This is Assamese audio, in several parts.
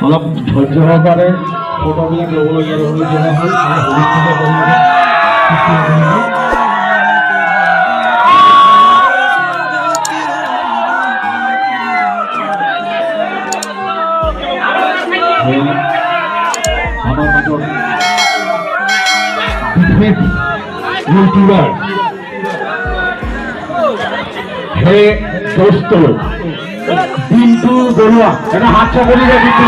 অলপ ধৈৰ্য সহকাৰে ফটোবিলাক ল'বলগীয়া আমাৰ মাজত বিশেষ ইউটিউবাৰ হে দোস্ত বিন্দু বৰুৱা এটা হাত চাপৰি বিন্দু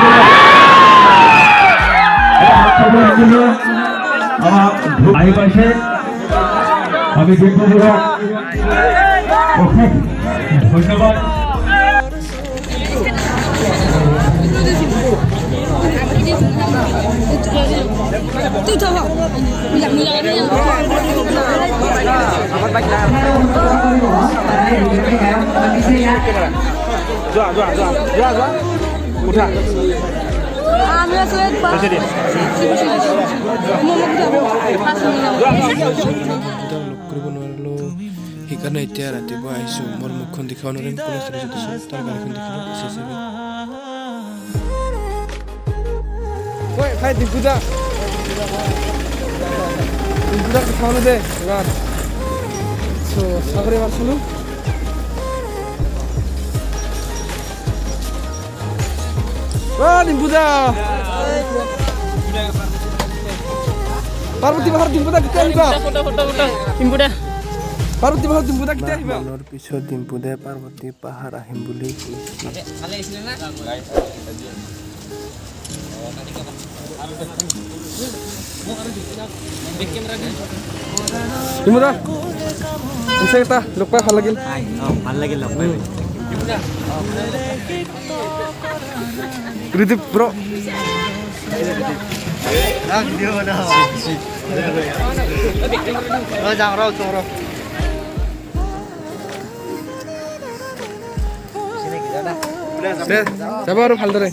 বৰুৱা আমাৰ আহি পাইছে আমি বিন্দু বৰুৱাক অশেষ ধন্যবাদ সেইকাৰণে এতিয়া ৰাতিপুৱা আহিছোঁ মোৰ মুখখন দেখাব নোৱাৰিম তাৰ গাড়ীখন দেখিলোঁ ডিম্পুদা খাওয়ানো দে এবার সাগরে পারছিল ডিম্পুদা পার্বতী বাহার ডিম্পুদা কেতিয়া আহিবা ডিম্পুদা পার্বতী বাহার ডিম্পুদা কেতিয়া আহিবা মনৰ পিছত ডিম্পুদাই পাৰ্বতী পাহাৰ আহিম বুলি ডিম্পুদা এটা লগ পাই ভাল লাগিল লগ পাই ঋতুপ ব্ৰ যাব আৰু ভালদৰে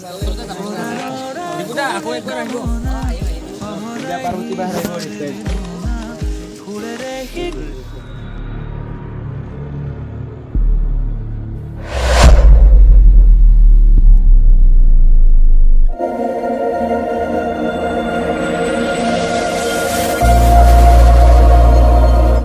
পাৰ্বতী বাহাৰ